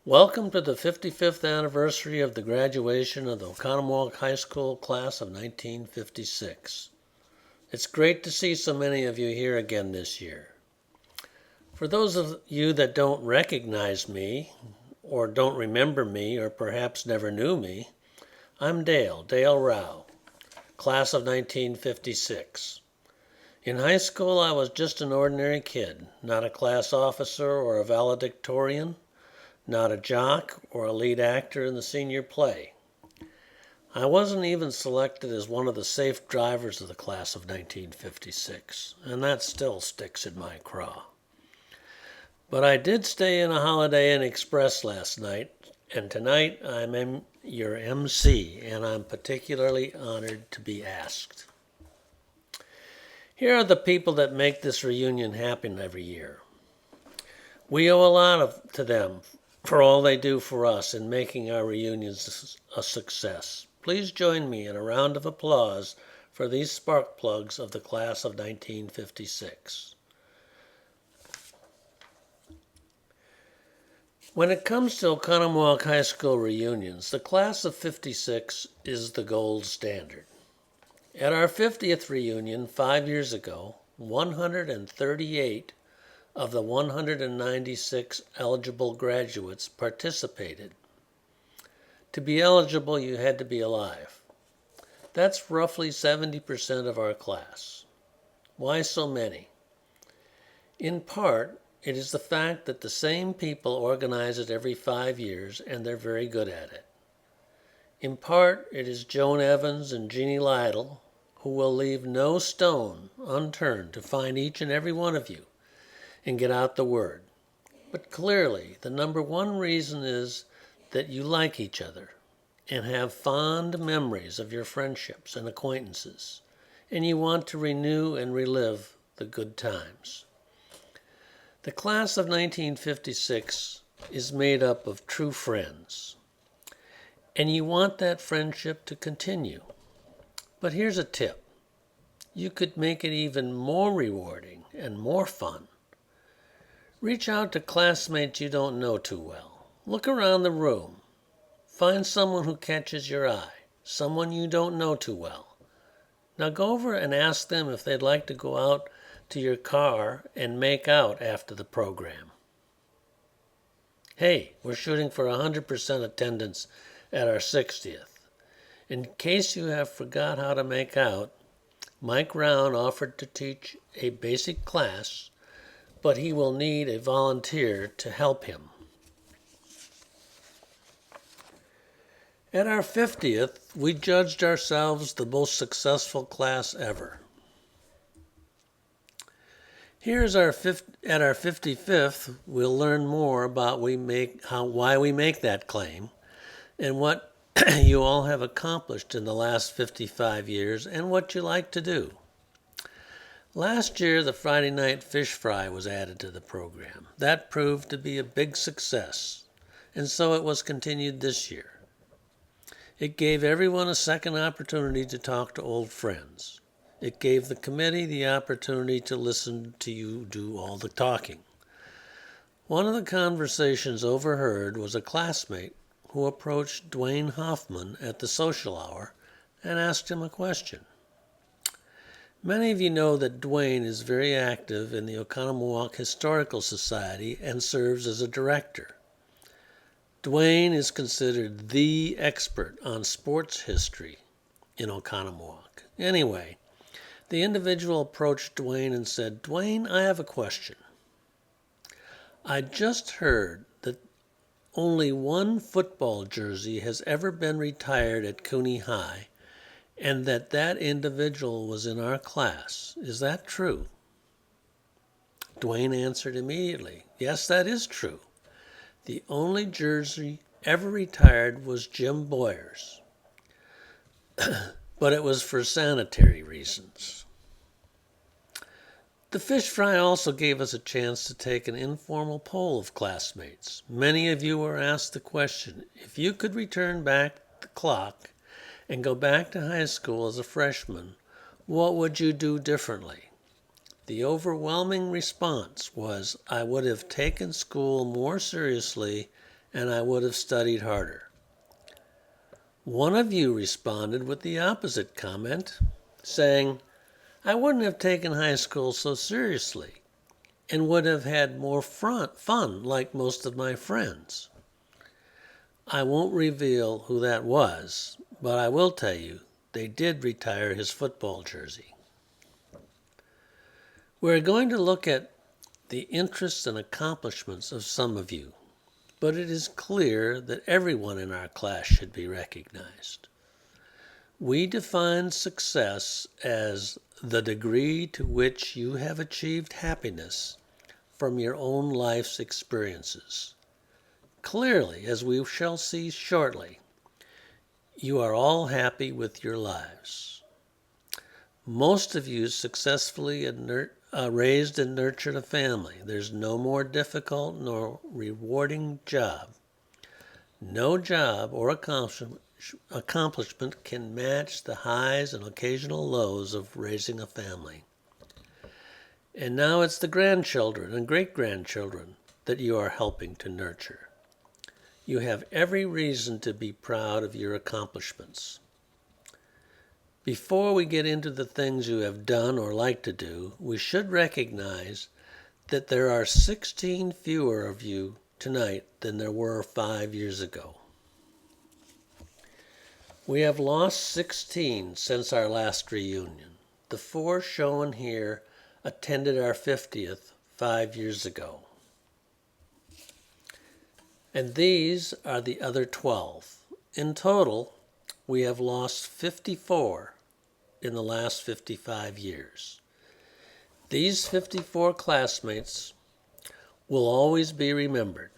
Welcome to the 55th anniversary of the graduation of the Oconomowoc High School class of 1956. It's great to see so many of you here again this year. For those of you that don't recognize me, or don't remember me, or perhaps never knew me, I'm Dale Rao, class of 1956. In high school, I was just an ordinary kid, not a class officer or a valedictorian, not a jock or a lead actor in the senior play. I wasn't even selected as one of the safe drivers of the class of 1956, and that still sticks in my craw. But I did stay in a Holiday Inn Express last night, and tonight I'm your MC, and I'm particularly honored to be asked. Here are the people that make this reunion happen every year. We owe a lot to them for all they do for us in making our reunions a success. Please join me in a round of applause for these spark plugs of the class of 1956. When it comes to Oconomowoc High School reunions, the class of 56 is the gold standard. At our 50th reunion 5 years ago, 138 of the 196 eligible graduates participated. To be eligible, you had to be alive. That's roughly 70% of our class. Why so many? In part, it is the fact that the same people organize it every 5 years, and they're very good at it. In part, it is Joan Evans and Jeannie Lytle, who will leave no stone unturned to find each and every one of you and get out the word. But clearly, the number one reason is that you like each other and have fond memories of your friendships and acquaintances, and you want to renew and relive the good times. The class of 1956 is made up of true friends, and you want that friendship to continue. But here's a tip. You could make it even more rewarding and more fun. Reach out to classmates you don't know too well. Look around the room. Find someone who catches your eye, someone you don't know too well. Now go over and ask them if they'd like to go out to your car and make out after the program. Hey, we're shooting for 100% attendance at our 60th. In case you have forgot how to make out, Mike Round offered to teach a basic class, but he will need a volunteer to help him. At our 50th, we judged ourselves the most successful class ever. At our 55th, we'll learn more about why we make that claim and what you all have accomplished in the last 55 years and what you like to do. Last year, the Friday night fish fry was added to the program. That proved to be a big success, and so it was continued this year. It gave everyone a second opportunity to talk to old friends. It gave the committee the opportunity to listen to you do all the talking. One of the conversations overheard was a classmate who approached Dwayne Hoffman at the social hour and asked him a question. Many of you know that Dwayne is very active in the Oconomowoc Historical Society and serves as a director. Dwayne is considered the expert on sports history in Oconomowoc. Anyway, the individual approached Dwayne and said, "Dwayne, I have a question. I just heard that only one football jersey has ever been retired at Cooney High, and that individual was in our class. Is that true?" Dwayne answered immediately, "Yes, that is true. The only jersey ever retired was Jim Boyer's, but it was for sanitary reasons." The fish fry also gave us a chance to take an informal poll of classmates. Many of you were asked the question, if you could return back the clock and go back to high school as a freshman, what would you do differently? The overwhelming response was, I would have taken school more seriously and I would have studied harder. One of you responded with the opposite comment, saying, I wouldn't have taken high school so seriously and would have had more fun like most of my friends. I won't reveal who that was, but I will tell you they did retire his football jersey. We're going to look at the interests and accomplishments of some of you, but it is clear that everyone in our class should be recognized. We define success as the degree to which you have achieved happiness from your own life's experiences. Clearly, as we shall see shortly, you are all happy with your lives. Most of you successfully raised and nurtured a family. There's no more difficult nor rewarding job. No job or accomplishment can match the highs and occasional lows of raising a family. And now it's the grandchildren and great-grandchildren that you are helping to nurture. You have every reason to be proud of your accomplishments. Before we get into the things you have done or like to do, we should recognize that there are 16 fewer of you tonight than there were 5 years ago. We have lost 16 since our last reunion. The 4 shown here attended our 50th 5 years ago. And these are the other 12. In total, we have lost 54 in the last 55 years. These 54 classmates will always be remembered.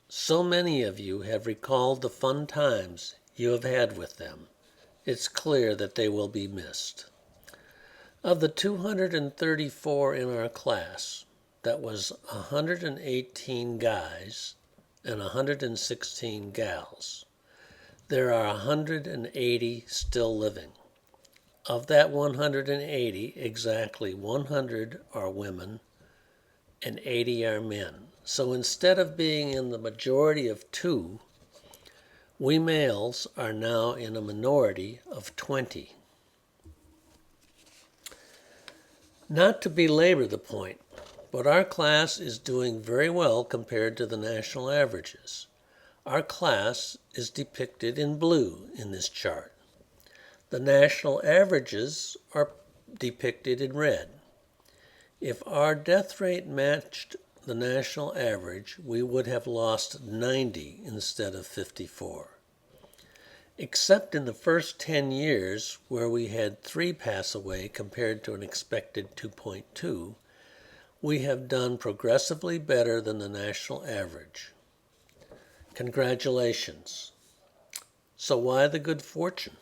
So many of you have recalled the fun times you have had with them. It's clear that they will be missed. Of the 234 in our class, that was 118 guys and 116 gals. There are 180 still living. Of that 180, exactly 100 are women and 80 are men. So instead of being in the majority of 2, we males are now in a minority of 20. Not to belabor the point, but our class is doing very well compared to the national averages. Our class is depicted in blue in this chart. The national averages are depicted in red. If our death rate matched the national average, we would have lost 90 instead of 54. Except in the first 10 years, where we had 3 pass away compared to an expected 2.2, we have done progressively better than the national average. Congratulations. So why the good fortune?